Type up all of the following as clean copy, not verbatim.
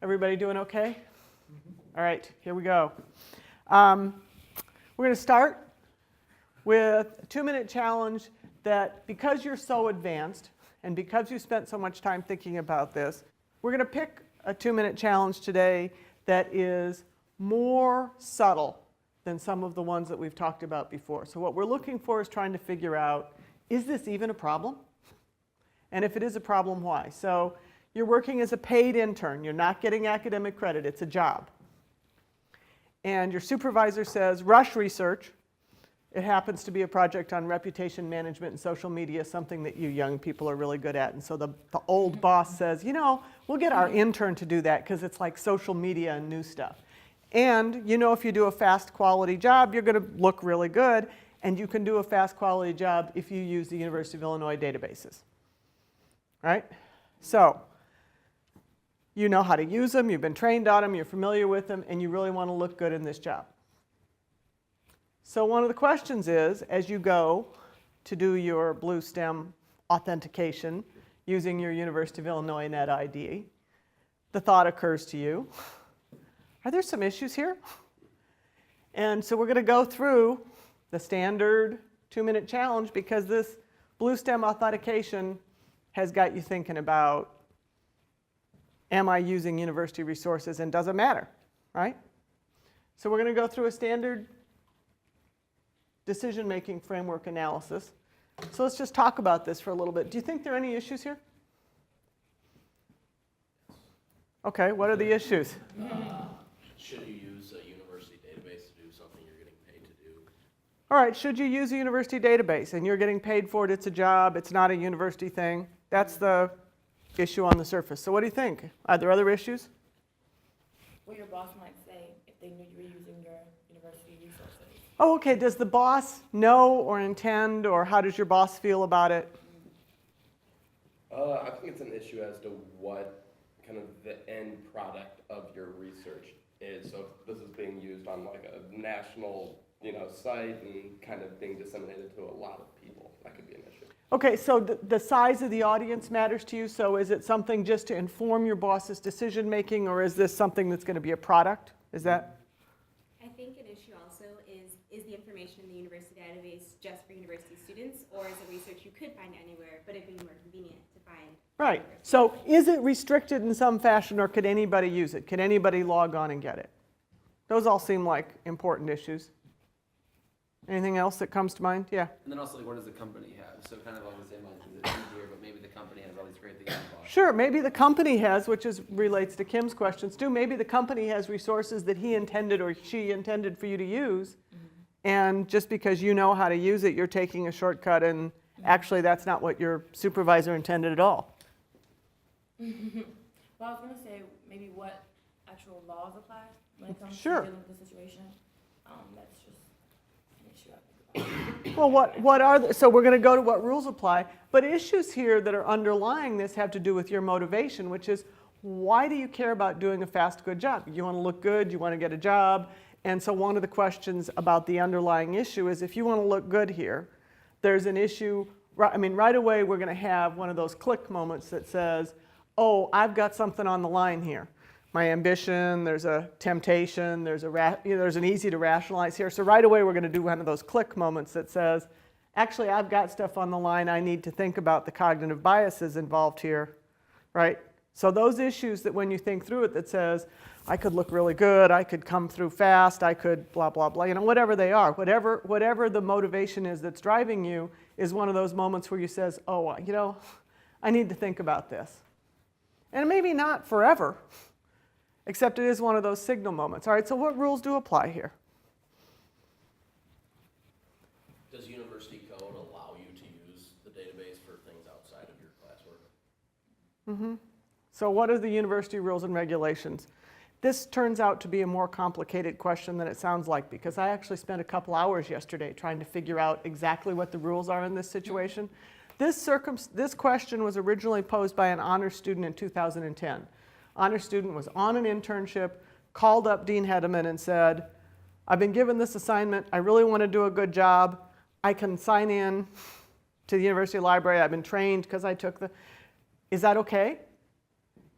Everybody doing okay? All right, here we go. We're going to start with a 2-minute challenge that, because you're so advanced and because you spent so much time thinking about this, we're going to pick a 2-minute challenge today that is more subtle than some of the ones that we've talked about before. So what we're looking for is trying to figure out, is this even a problem? And if it is a problem, why? So you're working as a paid intern. You're not getting academic credit. It's a job. And your supervisor says, rush research. It happens to be a project on reputation management and social media, something that you young people are really good at. And so the old boss says, you know, we'll get our intern to do that because it's like social media and new stuff. And you know, if you do a fast quality job, you're going to look really good. And you can do a fast quality job if you use the University of Illinois databases. Right? So you know how to use them, you've been trained on them, you're familiar with them, and you really want to look good in this job. So one of the questions is, as you go to do your Blue STEM authentication using your University of Illinois Net ID, the thought occurs to you, are there some issues here? And so we're going to go through the standard 2-minute challenge because this Blue STEM authentication has got you thinking about, am I using university resources and does it matter, right? So we're going to go through a standard decision-making framework analysis. So let's just talk about this for a little bit. Do you think there are any issues here? Okay, what are the issues? Should you use a university database to do something you're getting paid to do? All right, should you use a university database and you're getting paid for it, it's a job, it's not a university thing. That's the issue on the surface. So what do you think? Are there other issues? What your boss might say if they knew you were using your university resources. Oh, okay. Does the boss know or intend, or how does your boss feel about it? I think it's an issue as to what kind of the end product of your research is. So if this is being used on like a national, site and kind of being disseminated to a lot of people, that could be an issue. Okay, so the size of the audience matters to you. So is it something just to inform your boss's decision making, or is this something that's going to be a product? Is that? I think an issue also is the information in the university database just for university students, or is it research you could find anywhere, but it'd be more convenient to find? Right. So is it restricted in some fashion, or could anybody use it? Could anybody log on and get it? Those all seem like important issues. Anything else that comes to mind? Yeah. And then also, like, what does the company have? So kind of along the same lines, is it easier, but maybe the company has all these great things involved. Sure, maybe the company has, which relates to Kim's questions too. Maybe the company has resources that he intended or she intended for you to use, and just because you know how to use it, you're taking a shortcut, and actually that's not what your supervisor intended at all. Well, I was going to say maybe what actual laws apply when it comes Sure. to dealing with the situation. That's just an issue I think about. Well, what are so we're going to go to what rules apply, but issues here that are underlying this have to do with your motivation, which is, why do you care about doing a fast, good job? You want to look good, you want to get a job, and so one of the questions about the underlying issue is, if you want to look good here, there's an issue. Right away we're going to have one of those click moments that says, oh, I've got something on the line here. My ambition, there's a temptation, there's an easy to rationalize here. So right away we're going to do one of those click moments that says, actually I've got stuff on the line, I need to think about the cognitive biases involved here, right? So those issues that when you think through it that says, I could look really good, I could come through fast, I could blah, blah, blah, whatever they are, whatever the motivation is that's driving you is one of those moments where you says, oh, I need to think about this. And maybe not forever, except it is one of those signal moments. All right, so what rules do apply here? Does university code allow you to use the database for things outside of your classwork? Mm-hmm. So what are the university rules and regulations? This turns out to be a more complicated question than it sounds like, because I actually spent a couple hours yesterday trying to figure out exactly what the rules are in this situation. This question was originally posed by an honors student in 2010. Honors student was on an internship, called up Dean Hedeman and said, I've been given this assignment, I really want to do a good job, I can sign in to the university library, I've been trained because I took is that okay?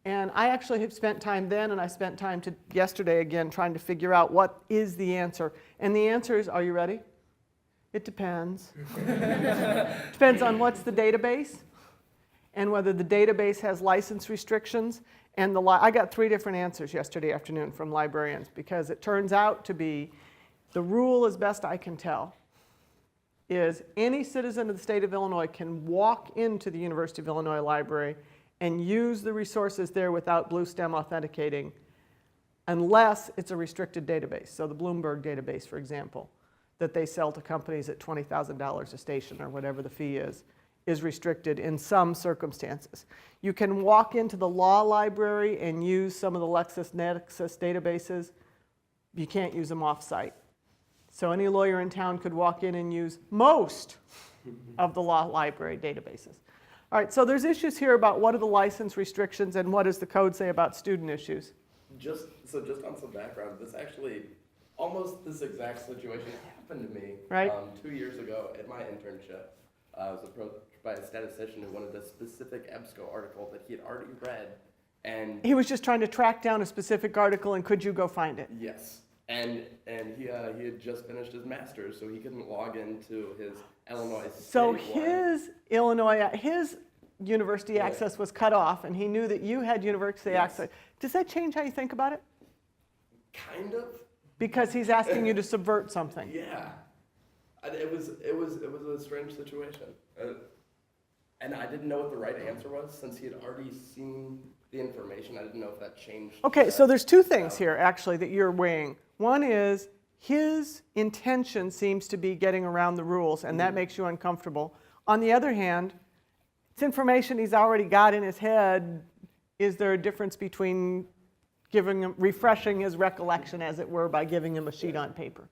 And I actually have spent time then, and I spent time yesterday again trying to figure out what is the answer. And the answer is, are you ready? It depends. Depends on what's the database and whether the database has license restrictions. And I got 3 different answers yesterday afternoon from librarians, because it turns out to be the rule, as best I can tell, is any citizen of the state of Illinois can walk into the University of Illinois library and use the resources there without Bluestem authenticating, unless it's a restricted database. So the Bloomberg database, for example, that they sell to companies at $20,000 a station or whatever the fee is restricted in some circumstances. You can walk into the law library and use some of the LexisNexis databases. You can't use them off-site. So any lawyer in town could walk in and use most of the law library databases. All right, so there's issues here about what are the license restrictions and what does the code say about student issues. Just on some background, this actually, almost this exact situation happened to me. Right. 2 years ago at my internship. I was approached by a statistician who wanted a specific EBSCO article that he had already read, and He was just trying to track down a specific article, and could you go find it? yes, and he had just finished his master's, so he couldn't log into his Illinois So statewide. his university access was cut off, and he knew that you had university Yes. access. Does that change how you think about it? Kind of. Because he's asking you to subvert something. Yeah, and it was a strange situation, and I didn't know what the right answer was since he had already seen the information. I didn't know if that changed. Okay, that. so there's 2 things here actually that you're weighing. One is his intention seems to be getting around the rules, and that makes you uncomfortable. On the other hand, it's information he's already got in his head. Is there a difference between refreshing his recollection, as it were, by giving him a sheet on paper?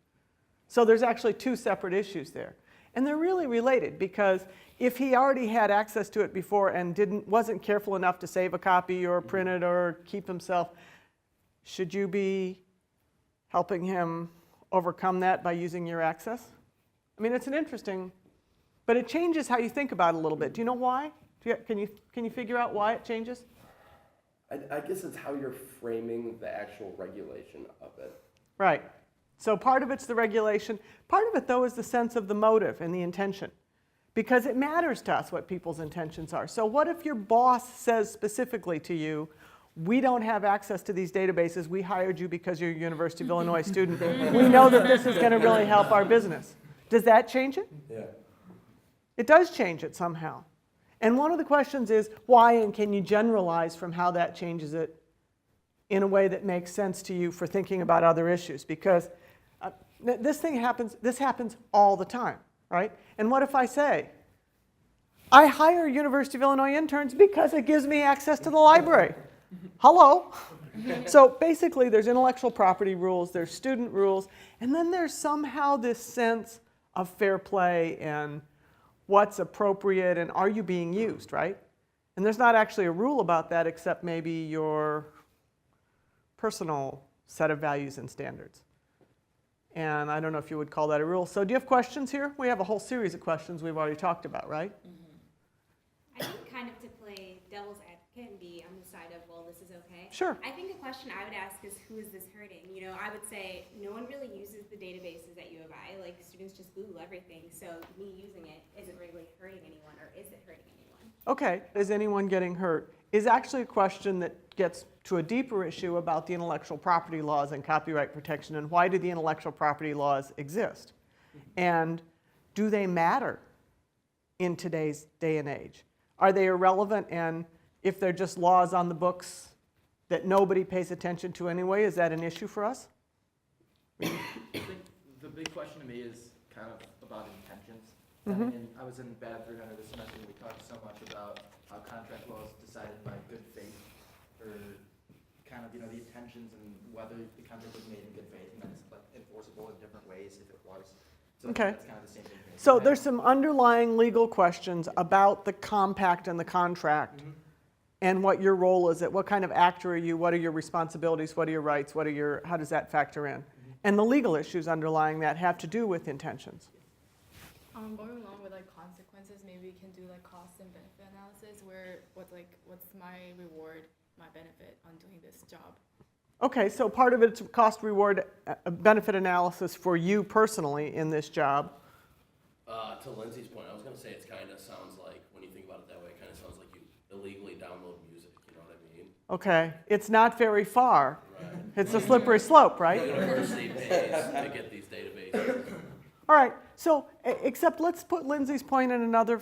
So there's actually 2 separate issues there. And they're really related, because if he already had access to it before and wasn't careful enough to save a copy or print it or keep himself, should you be helping him overcome that by using your access? I mean, it's an interesting, but it changes how you think about it a little bit. Do you know why? Can you figure out why it changes? I guess it's how you're framing the actual regulation of it. Right. So part of it's the regulation. Part of it, though, is the sense of the motive and the intention, because it matters to us what people's intentions are. So what if your boss says specifically to you, we don't have access to these databases. We hired you because you're a University of Illinois student. We know that this is going to really help our business. Does that change it? Yeah. It does change it somehow. And one of the questions is why, and can you generalize from how that changes it in a way that makes sense to you for thinking about other issues? Because this happens all the time, right? And what if I say, I hire University of Illinois interns because it gives me access to the library? Hello? So basically there's intellectual property rules, there's student rules, and then there's somehow this sense of fair play and what's appropriate and are you being used, right? And there's not actually a rule about that except maybe your personal set of values and standards. And I don't know if you would call that a rule. So do you have questions here? We have a whole series of questions we've already talked about, right? I think kind of to play devil's advocate and be on the side of, well, this is okay. Sure. I think a question I would ask is, who is this hurting? You know, I would say no one really uses the databases at U of I. Like, students just Google everything. So me using it isn't really hurting anyone, or is it hurting anyone? Okay, is anyone getting hurt? Is actually a question that gets to a deeper issue about the intellectual property laws and copyright protection, and why do the intellectual property laws exist? And do they matter in today's day and age? Are they irrelevant, and if they're just laws on the books that nobody pays attention to anyway, is that an issue for us? I think the big question to me is kind of about intentions. Mhm. And I was in Bad 300 this semester, and we talked so much about how contract law is decided by good faith, or kind of, the intentions and whether the contract was made in good faith, and then it's like enforceable in different ways if it was. So I think Okay. that's kind of the same thing. So there's some underlying legal questions about the compact and the contract and what your role is, what kind of actor are you, what are your responsibilities, what are your rights, how does that factor in? And the legal issues underlying that have to do with intentions. Going along with consequences, maybe we can do cost and benefit analysis, where what's my reward my benefit on doing this job. Okay, so part of it's cost reward benefit analysis for you personally in this job. To Lindsay's point, I was gonna say it kind of sounds like, when you think about it that way, it kind of sounds like you illegally download music, you know what I mean? Okay, it's not very far. Right. It's a slippery slope, right? The university pays to get these databases. All right, so except let's put Lindsay's point in another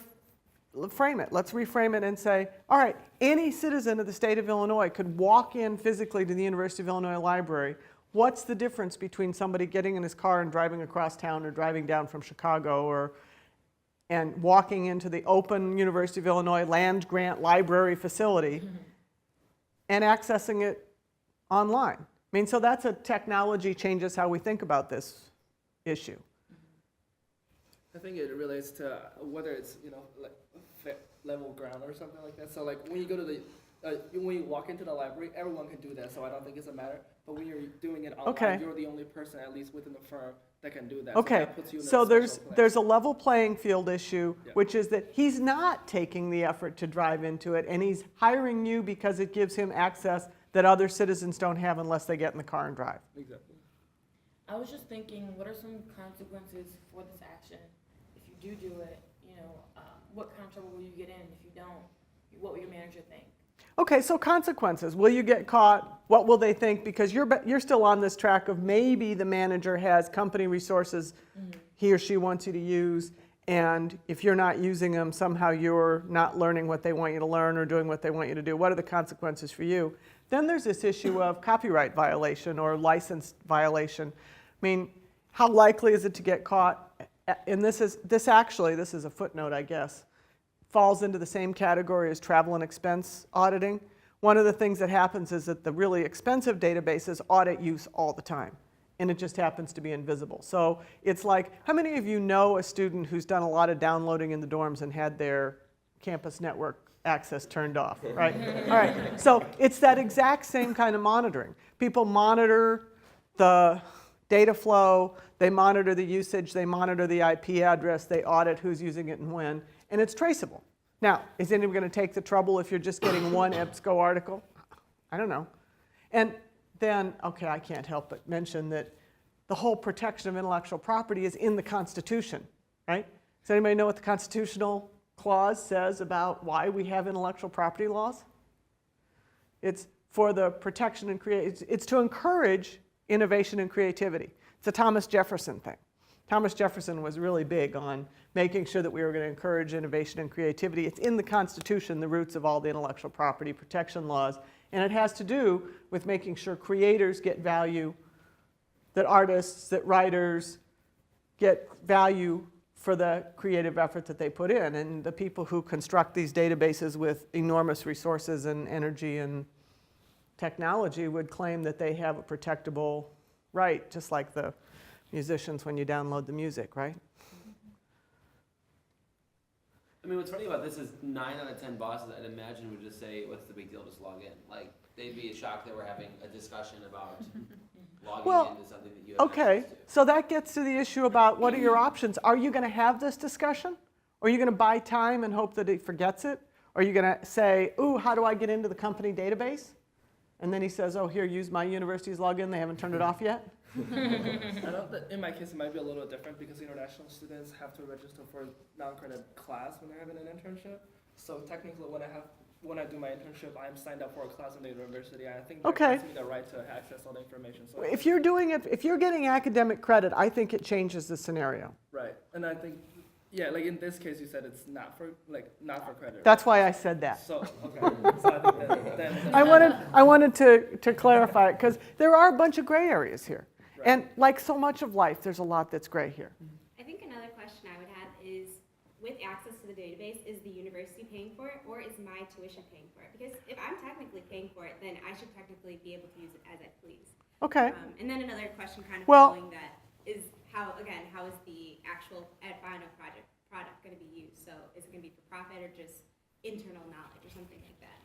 frame it. Let's reframe it and say, all right, any citizen of the state of Illinois could walk in physically to the University of Illinois Library. What's the difference between somebody getting in his car and driving across town or driving down from Chicago and walking into the open University of Illinois land grant library facility and accessing it online? I mean, so that's a technology changes how we think about this issue. I think it relates to whether it's, like level ground or something like that. So like when you go to when you walk into the library, everyone can do that. So I don't think it's a matter. But when you're doing it online, Okay. you're the only person, at least within the firm, that can do that. Okay, So that puts you in a so special place. there's a level playing field issue, Yeah. which is that he's not taking the effort to drive into it, and he's hiring you because it gives him access that other citizens don't have unless they get in the car and drive. Exactly. I was just thinking, what are some consequences for this action? If you do it, what kind of trouble will you get in? If you don't, what will your manager think? Okay, so consequences. Will you get caught? What will they think? Because you're still on this track of maybe the manager has company resources he or she wants you to use, and if you're not using them, somehow you're not learning what they want you to learn or doing what they want you to do. What are the consequences for you? Then there's this issue of copyright violation or license violation. I mean, how likely is it to get caught? And this is a footnote, I guess, falls into the same category as travel and expense auditing. One of the things that happens is that the really expensive databases audit use all the time, and it just happens to be invisible. So it's like, how many of you know a student who's done a lot of downloading in the dorms and had their campus network access turned off, right? All right, so it's that exact same kind of monitoring. People monitor the data flow, they monitor the usage, they monitor the IP address, they audit who's using it and when, and it's traceable. Now, is anyone going to take the trouble if you're just getting one EBSCO article? I don't know. And then, okay, I can't help but mention that the whole protection of intellectual property is in the Constitution, right? Does anybody know what the constitutional clause says about why we have intellectual property laws? It's for the protection and it's to encourage innovation and creativity. It's a Thomas Jefferson thing. Thomas Jefferson was really big on making sure that we were going to encourage innovation and creativity. It's in the Constitution, the roots of all the intellectual property protection laws, and it has to do with making sure creators get value, that artists, that writers get value for the creative effort that they put in. And the people who construct these databases with enormous resources and energy and technology would claim that they have a protectable right, just like the musicians when you download the music, right? I mean, what's funny about this is 9 out of 10 bosses, I'd imagine, would just say, what's the big deal, just log in. Like, they'd be shocked that we're having a discussion about logging into something that you have Okay, access to. so that gets to the issue about what are your options. Are you going to have this discussion? Or are you going to buy time and hope that he forgets it? Or are you going to say, ooh, how do I get into the company database? And then he says, oh, here, use my university's login. They haven't turned it off yet. I know that in my case it might be a little different because international students have to register for a non-credit class when they're having an internship. So technically when I do my internship, I'm signed up for a class in the university. I think that Okay. gives me the right to access all the information. So If you're doing it, if you're getting academic credit, I think it changes the scenario. right. And I think, yeah, like in this case you said it's not for credit. That's why I said that. So, okay. So I think then I wanted to clarify it because there are a bunch of gray areas here. Right. And like so much of life, there's a lot that's gray here. I think another question I would have is, with access to the database, is the university paying for it, or is my tuition paying for it? Because if I'm technically paying for it, then I should technically be able to use it as I please. Okay. And then another question kind of Well- following that is how is the actual final product going to be used? So is it going to be for profit or just internal knowledge or something like that?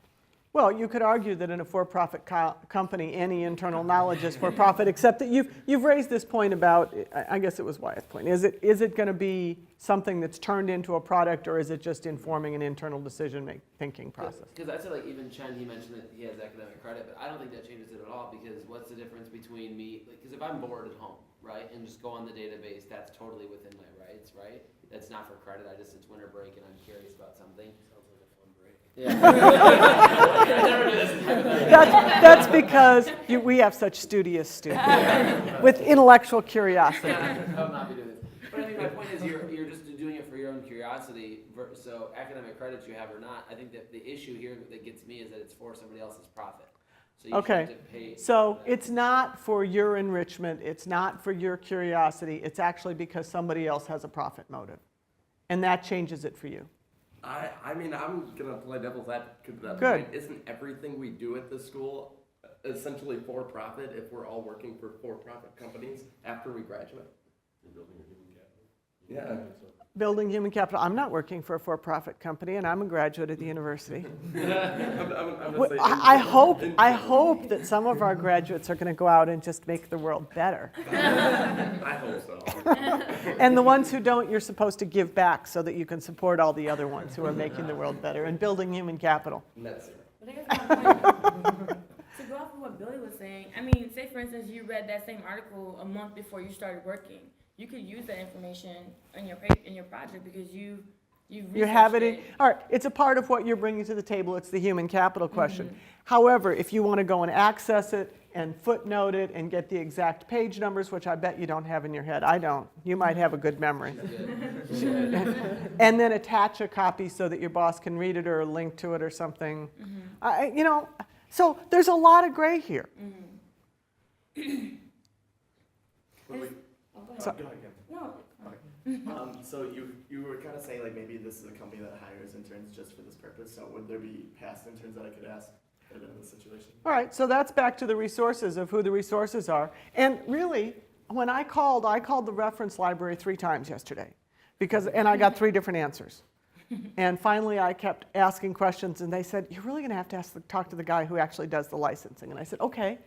Well, you could argue that in a for-profit company, any internal knowledge is for-profit, except that you've raised this point about, I guess it was Wyatt's point. Is it going to be something that's turned into a product, or is it just informing an internal decision-thinking process? Because I'd say, like, even Chen, he mentioned that he has academic credit, but I don't think that changes it at all, because what's the difference between me, because if I'm bored at home, right, and just go on the database, that's totally within my rights, right? That's not for credit, it's winter break and I'm curious about something. Sounds like a fun break. Yeah. I never do this. That's because we have such studious students with intellectual curiosity. I will not be doing this. But I think my point is you're just doing it for your own curiosity. So academic credits you have or not, I think that the issue here that gets me is that it's for somebody else's profit. So you Okay, have to pay so for that. it's not for your enrichment, it's not for your curiosity, it's actually because somebody else has a profit motive. And that changes it for you. I mean, I'm gonna play devil's advocate to that Good. point. Isn't everything we do at this school essentially for profit if we're all working for for-profit companies after we graduate? Yeah. Building human capital. I'm not working for a for-profit company, and I'm a graduate at the university. I'm Well, saying I hope that some of our graduates are going to go out and just make the world better. I hope so. And the ones who don't, you're supposed to give back so that you can support all the other ones who are making the world better and building human capital. Net zero. But I guess my point, to go off of what Billy was saying, I mean, say for instance you read that same article a month before you started working. You could use that information in your project because you have it researched in, all right, it's a part of what you're bringing to the table. It's the human capital question. However, if you want to go and access it and footnote it and get the exact page numbers, which I bet you don't have in your head. I don't. You might have a good memory. And then attach a copy so that your boss can read it or a link to it or something. So there's a lot of gray here. So- Go ahead again. No. So you were kind of saying like maybe this is a company that hires interns just for this purpose. So would there be past interns that I could ask that are in this situation? All right, so that's back to the resources of who the resources are. And really, when I called the reference library 3 times yesterday, and I got 3 different answers. And finally, I kept asking questions, and they said, "You're really going to have to talk to the guy who actually does the licensing." And I said, "Okay."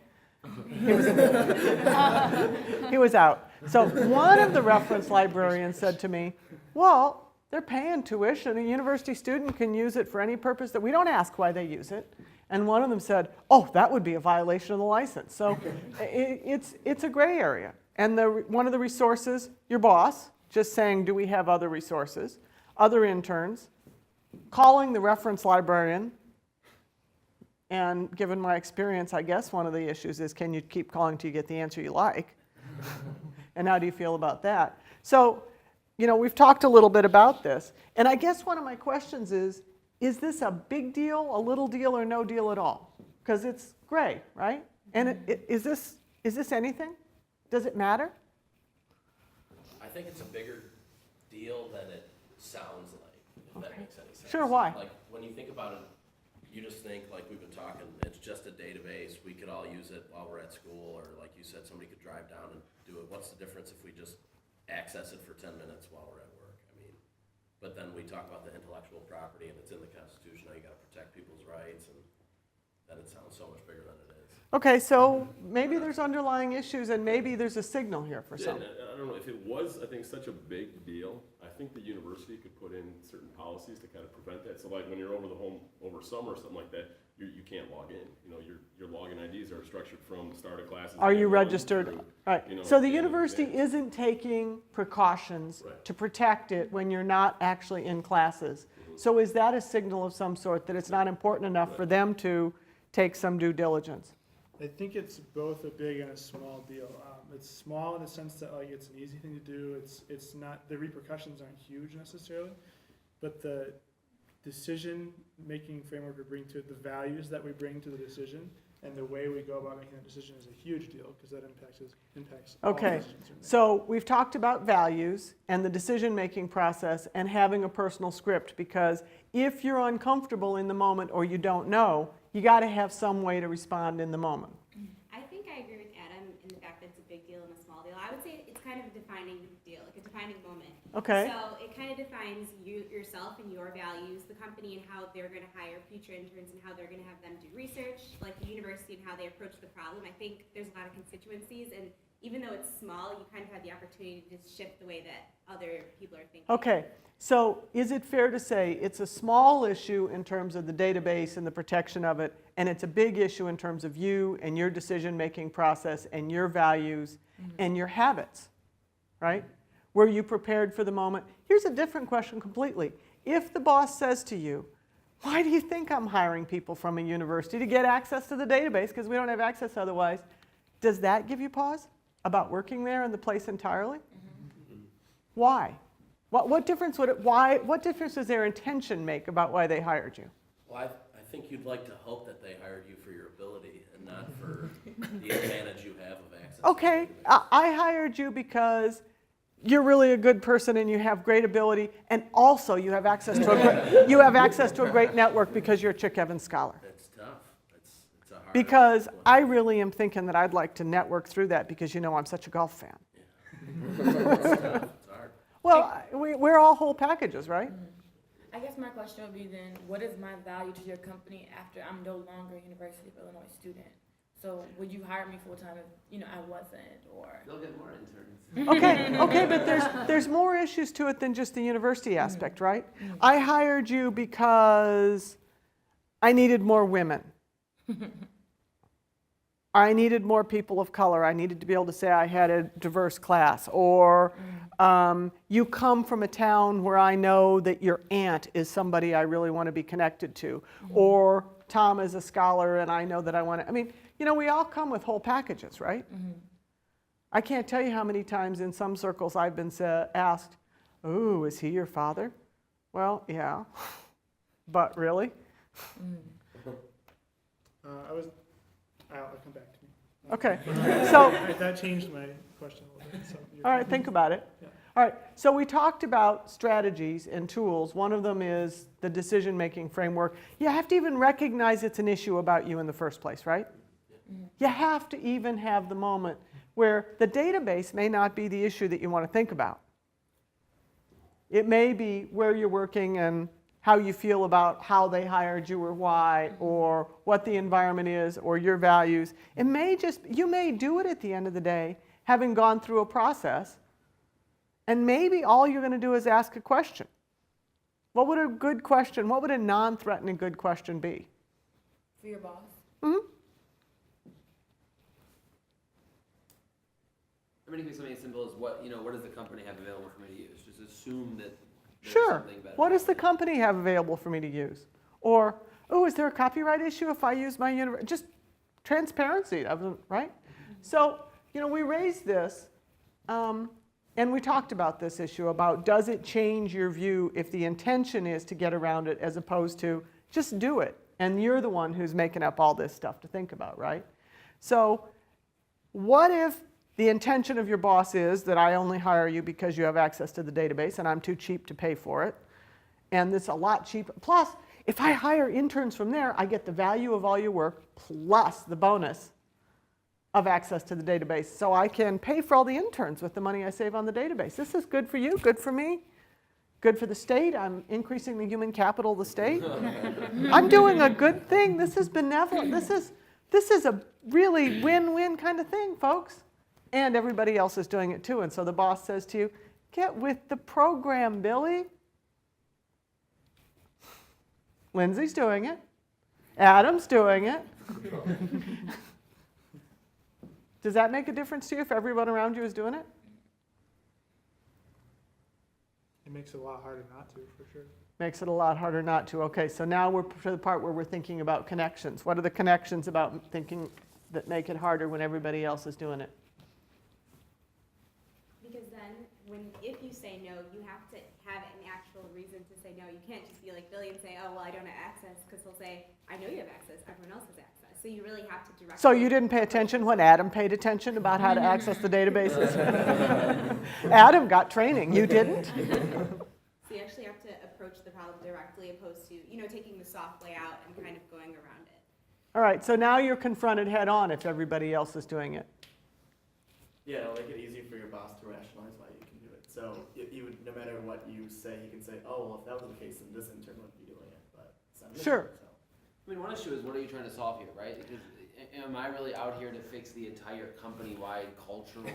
He was out. So one of the reference librarians said to me, "Well, they're paying tuition. A university student can use it for any purpose that we don't ask why they use it." And one of them said, "Oh, that would be a violation of the license." So it's a gray area. And one of the resources, your boss, just saying, "Do we have other resources?" Other interns, calling the reference librarian. And given my experience, I guess one of the issues is, can you keep calling till you get the answer you like? And how do you feel about that? So, we've talked a little bit about this. And I guess one of my questions is this a big deal, a little deal, or no deal at all? Because it's gray, right? And is this anything? Does it matter? I think it's a bigger deal than it sounds like, if that makes any sense. Sure, why? Like, when you think about it, you just think, like we've been talking, it's just a database, we could all use it while we're at school, or like you said, somebody could drive down and do it. What's the difference if we just access it for 10 minutes while we're at work? I mean, but then we talk about the intellectual property, and it's in the Constitution, how you gotta protect people's rights, and then it sounds so much bigger than it is. Okay, so maybe there's underlying issues, and maybe there's a signal here for Yeah, some. and I don't know, if it was, I think, such a big deal, I think the university could put in certain policies to kind of prevent that. So like when you're over summer or something like that, you can't log in. Your login IDs are structured from the start of classes. Are you day one registered? through, Right. So the university isn't taking precautions Right. to protect it when you're not actually in classes. So is that a signal of some sort that it's not important enough for them to take some due diligence? I think it's both a big and a small deal. It's small in the sense that it's an easy thing to do. It's not, the repercussions aren't huge necessarily, but the decision-making framework we bring to it, the values that we bring to the decision, and the way we go about making that decision is a huge deal because that impacts all Okay, decisions we make. so we've talked about values and the decision-making process and having a personal script, because if you're uncomfortable in the moment or you don't know, you got to have some way to respond in the moment. I think I agree with Adam in the fact that it's a big deal and a small deal. I would say it's kind of a defining deal. Like it defining moment. Okay. So it kind of defines yourself and your values, the company and how they're going to hire future interns and how they're going to have them do research, like the university and how they approach the problem. I think there's a lot of constituencies, and even though it's small, you kind of have the opportunity to shift the way that other people are thinking. Okay, so is it fair to say it's a small issue in terms of the database and the protection of it, and it's a big issue in terms of you and your decision-making process and your values and your habits, right? Were you prepared for the moment? Here's a different question completely. If the boss says to you, why do you think I'm hiring people from a university to get access to the database because we don't have access otherwise? Does that give you pause about working there in the place entirely? Why? What difference would it, why, what difference does their intention make about why they hired you? Well, I think you'd like to hope that they hired you for your ability and not for the advantage you have of access. Okay, I hired you because you're really a good person and you have great ability, and also you have access to a great network because you're a Chick Evans scholar. It's tough. It's a hard. Because I really am thinking that I'd like to network through that because you know I'm such a golf fan. It's tough. It's hard. Well, we're all whole packages, right? I guess my question would be then, what is my value to your company after I'm no longer a University of Illinois student? So would you hire me full time if I wasn't, or? They'll get more interns. Okay, but there's more issues to it than just the university aspect, right? I hired you because I needed more women. I needed more people of color. I needed to be able to say I had a diverse class. Or you come from a town where I know that your aunt is somebody I really want to be connected to. Or Tom is a scholar and I know that I want to, I mean, we all come with whole packages, right? I can't tell you how many times in some circles I've been asked, oh, is he your father? Well, yeah, but really? I'll come back to me. Okay, so, That changed my question a little bit. So all right, think about it. Yeah. All right, so we talked about strategies and tools. One of them is the decision-making framework. You have to even recognize it's an issue about you in the first place, right? You have to even have the moment where the database may not be the issue that you want to think about. It may be where you're working and how you feel about how they hired you or why, or what the environment is, or your values. It may you may do it at the end of the day, having gone through a process, and maybe all you're going to do is ask a question. What would a good question, what would a non-threatening good question be? For your boss? I mean, it could be something as simple as what does the company have available for me to use? Just assume that there's Sure. something better. What does the company have available for me to use? Or, oh, is there a copyright issue if I use my university? Just transparency, right? So, we raised this, and we talked about this issue about does it change your view if the intention is to get around it as opposed to just do it, and you're the one who's making up all this stuff to think about, right? So, what if the intention of your boss is that I only hire you because you have access to the database and I'm too cheap to pay for it, and it's a lot cheaper. Plus, if I hire interns from there, I get the value of all your work plus the bonus of access to the database. So I can pay for all the interns with the money I save on the database. This is good for you, good for me, good for the state. I'm increasing the human capital of the state. I'm doing a good thing. This is benevolent. This is a really win-win kind of thing, folks. And everybody else is doing it too. And so the boss says to you, get with the program, Billy. Lindsay's doing it. Adam's doing it. Does that make a difference to you if everyone around you is doing it? It makes it a lot harder not to, for sure. Makes it a lot harder not to. Okay, so now we're to the part where we're thinking about connections. What are the connections about thinking that make it harder when everybody else is doing it? Because then, if you say no, you have to have an actual reason to say no. You can't just be like Billy and say, oh, well, I don't have access, because he'll say, I know you have access, everyone else has access. So you really have to direct. So you didn't pay attention when Adam paid attention about how to access the databases? Adam got training, you didn't? So you actually have to approach the problem directly, opposed to, taking the soft way out and kind of going around it. All right, so now you're confronted head on if everybody else is doing it. Yeah, it'll make it easy for your boss to rationalize why you can do it. So you would, no matter what you say, he can say, oh, well, if that was the case, then this intern wouldn't be doing it, but it's not an Sure. issue, so. I mean, one issue is what are you trying to solve here, right? Because am I really out here to fix the entire company-wide cultural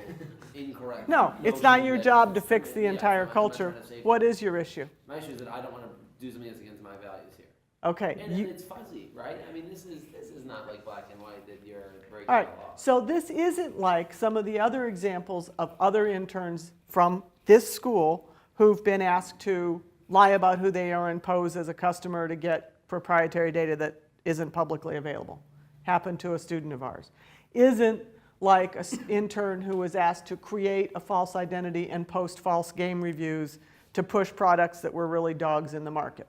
incorrect? No, it's not your job to fix the entire culture. What is your issue? My issue is that I don't want to do something that's against my values here. Okay. And it's fuzzy, right? I mean, this is not like black and white that you're breaking All right, the law. so this isn't like some of the other examples of other interns from this school who've been asked to lie about who they are and pose as a customer to get proprietary data that isn't publicly available. Happened to a student of ours. Isn't like an intern who was asked to create a false identity and post false game reviews to push products that were really dogs in the market.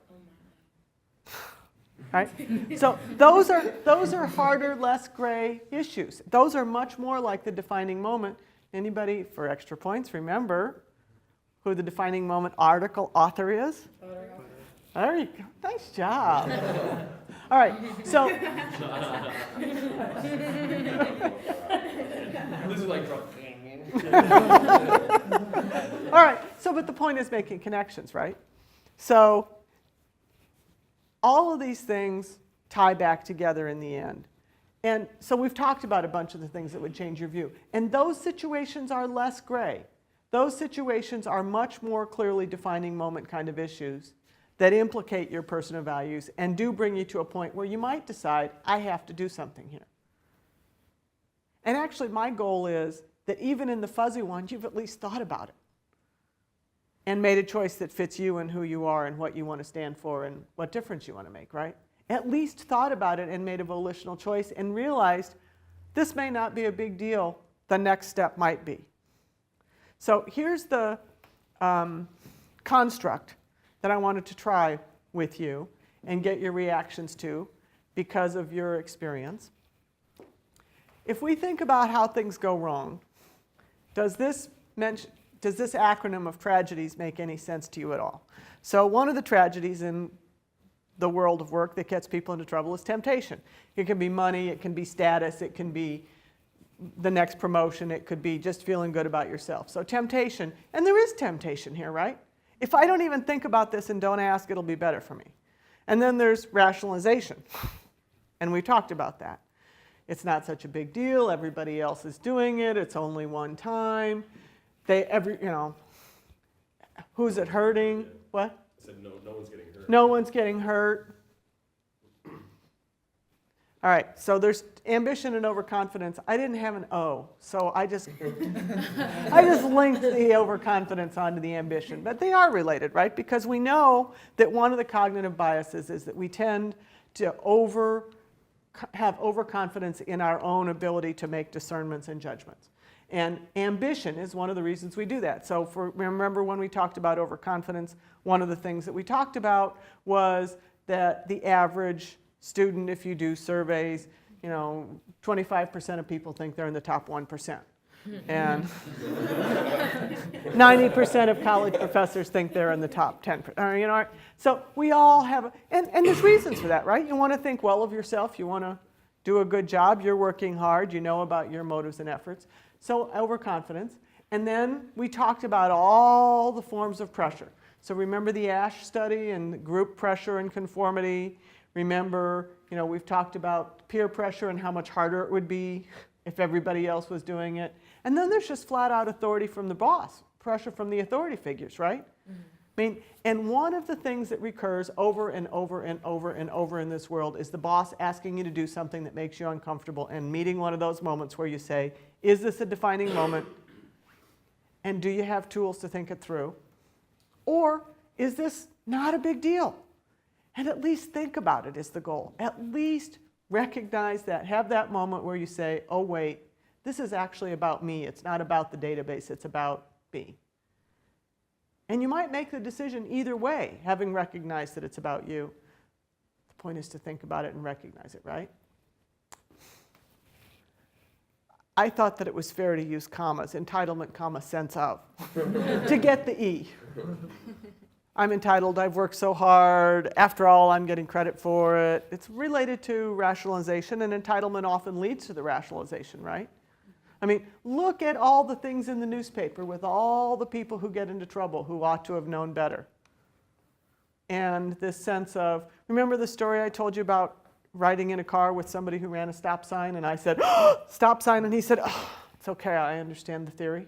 Right? So those are harder, less gray issues. Those are much more like the defining moment. Anybody, for extra points, remember who the defining moment article author is? There you go. Nice job. All right, so This is like all right, so but the point is making connections, right? So all of these things tie back together in the end. And so we've talked about a bunch of the things that would change your view. And those situations are less gray. Those situations are much more clearly defining moment kind of issues that implicate your personal values and do bring you to a point where you might decide, I have to do something here. And actually, my goal is that even in the fuzzy ones, you've at least thought about it and made a choice that fits you and who you are and what you want to stand for and what difference you want to make, right? At least thought about it and made a volitional choice and realized this may not be a big deal. The next step might be. So here's the construct that I wanted to try with you and get your reactions to because of your experience. If we think about how things go wrong, does this acronym of tragedies make any sense to you at all? So one of the tragedies in the world of work that gets people into trouble is temptation. It can be money, it can be status, it can be the next promotion, it could be just feeling good about yourself. So temptation, and there is temptation here, right? If I don't even think about this and don't ask, it'll be better for me. And then there's rationalization, and we talked about that. It's not such a big deal, everybody else is doing it, it's only one time. Who's it hurting? What? I said no one's getting hurt. No one's getting hurt. All right, so there's ambition and overconfidence. I didn't have an O, so I just linked the overconfidence onto the ambition. But they are related, right? Because we know that one of the cognitive biases is that we tend to have overconfidence in our own ability to make discernments and judgments. And ambition is one of the reasons we do that. So remember when we talked about overconfidence, one of the things that we talked about was that the average student, if you do surveys, 25% of people think they're in the top 1%. And 90% of college professors think they're in the top 10%. So we all have, and there's reasons for that, right? You want to think well of yourself. You want to do a good job. You're working hard. You know about your motives and efforts. So overconfidence. And then we talked about all the forms of pressure. So remember the ASH study and group pressure and conformity. Remember, we've talked about peer pressure and how much harder it would be if everybody else was doing it. And then there's just flat out authority from the boss, pressure from the authority figures, right? Mm-hmm. And one of the things that recurs over and over and over and over in this world is the boss asking you to do something that makes you uncomfortable and meeting one of those moments where you say, is this a defining moment? And do you have tools to think it through? Or is this not a big deal? And at least think about it is the goal. At least recognize that. Have that moment where you say, oh, wait, this is actually about me. It's not about the database. It's about me. And you might make the decision either way, having recognized that it's about you. The point is to think about it and recognize it, right? I thought that it was fair to use commas, entitlement, comma, sense of, to get the E. I'm entitled, I've worked so hard, after all, I'm getting credit for it. It's related to rationalization, and entitlement often leads to the rationalization, right? I mean, look at all the things in the newspaper with all the people who get into trouble who ought to have known better. And this sense of, remember the story I told you about riding in a car with somebody who ran a stop sign, and I said, oh, stop sign, and he said, oh, it's okay, I understand the theory.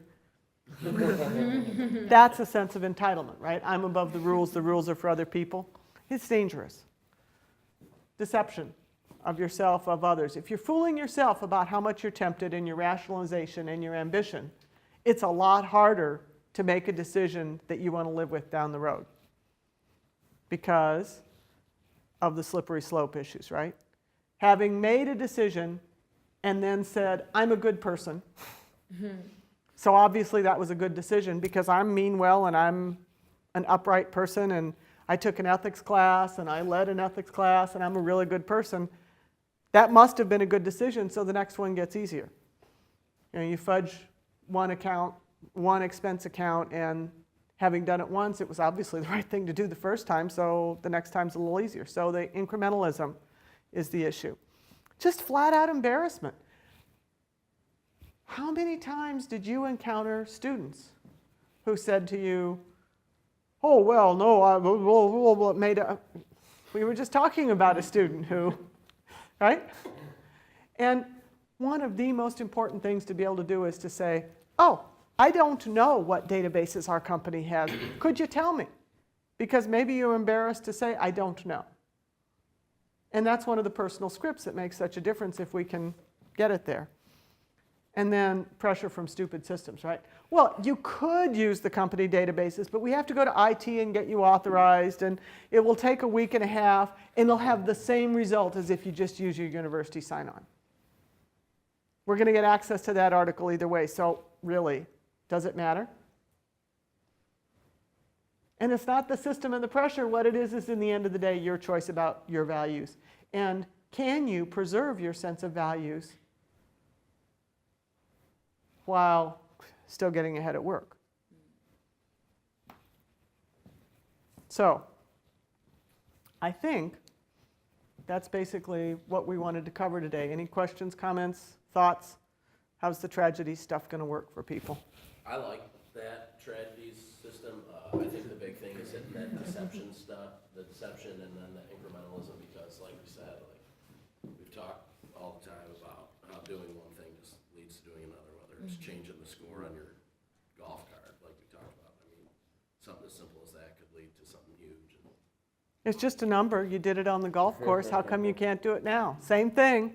That's a sense of entitlement, right? I'm above the rules are for other people. It's dangerous. Deception of yourself, of others. If you're fooling yourself about how much you're tempted in your rationalization and your ambition, it's a lot harder to make a decision that you want to live with down the road because of the slippery slope issues, right? Having made a decision and then said, I'm a good person. So obviously that was a good decision because I'm mean well and I'm an upright person and I took an ethics class and I led an ethics class and I'm a really good person. That must have been a good decision, so the next one gets easier. You know, you fudge one account, one expense account, and having done it once, it was obviously the right thing to do the first time, so the next time's a little easier. So the incrementalism is the issue. Just flat out embarrassment. How many times did you encounter students who said to you, oh, well, no, we were just talking about a student who, right? And one of the most important things to be able to do is to say, oh, I don't know what databases our company has. Could you tell me? Because maybe you're embarrassed to say, I don't know. And that's one of the personal scripts that makes such a difference if we can get it there. And then pressure from stupid systems, right? Well, you could use the company databases, but we have to go to IT and get you authorized, and it will take a week and a half, and it'll have the same result as if you just use your university sign-on. We're going to get access to that article either way, so really, does it matter? And it's not the system and the pressure. What it is in the end of the day, your choice about your values. And can you preserve your sense of values while still getting ahead at work? So, I think that's basically what we wanted to cover today. Any questions, comments, thoughts? How's the tragedy stuff going to work for people? I like that tragedies system. I think the big thing is hitting that deception stuff, the deception and then the incrementalism, because like we said, like we've talked all the time about how doing one thing just leads to doing another, whether it's changing the score on your golf card, like we talked about. I mean, something as simple as that could lead to something huge. It's just a number. You did it on the golf course. How come you can't do it now? Same thing.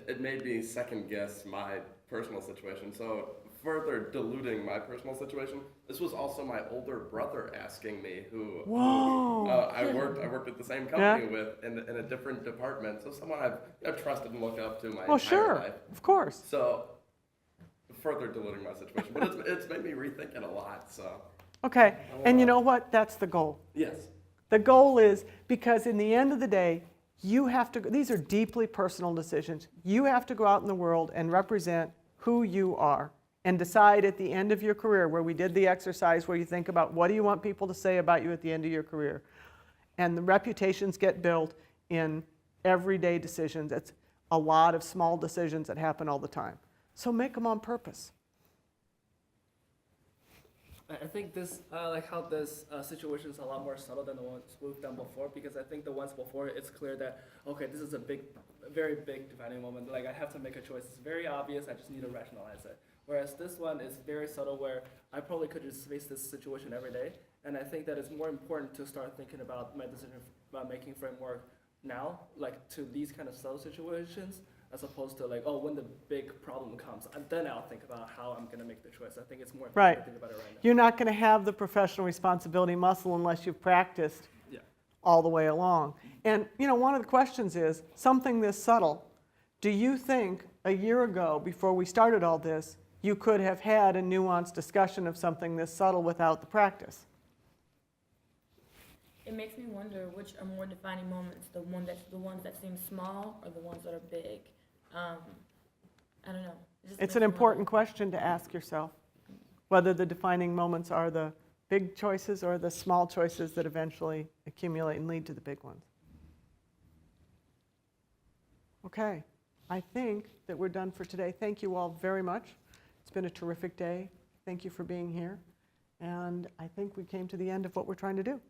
It made me second guess my personal situation. So further diluting my personal situation, this was also my older brother asking me who I worked at the same company with in a different department. So someone I've trusted and looked up to my entire life. Of course. So further diluting my situation, but it's made me rethink it a lot. So okay, and you know what? That's the goal. yes. The goal is, because in the end of the day, you have to, these are deeply personal decisions. You have to go out in the world and represent who you are and decide at the end of your career, where we did the exercise where you think about what do you want people to say about you at the end of your career. And the reputations get built in everyday decisions. It's a lot of small decisions that happen all the time. So make them on purpose. I think this, like how this situation is a lot more subtle than the ones we've done before, because I think the ones before, it's clear that, okay, this is a very big defining moment. Like I have to make a choice. It's very obvious. I just need to rationalize it. Whereas this one is very subtle, where I probably could just face this situation every day. And I think that it's more important to start thinking about my decision-making framework now, like to these kind of subtle situations, as opposed to like, oh, when the big problem comes, and then I'll think about how I'm going to make the choice. I think it's more important to think about it right now. You're not going to have the professional responsibility muscle unless you've practiced all the way along. And you know, one of the questions is, something this subtle, do you think a year ago, before we started all this, you could have had a nuanced discussion of something this subtle without the practice? It makes me wonder which are more defining moments, the ones that seem small or the ones that are big. I don't know. It's an important question to ask yourself, whether the defining moments are the big choices or the small choices that eventually accumulate and lead to the big ones. Okay. I think that we're done for today. Thank you all very much. It's been a terrific day. Thank you for being here. And I think we came to the end of what we're trying to do.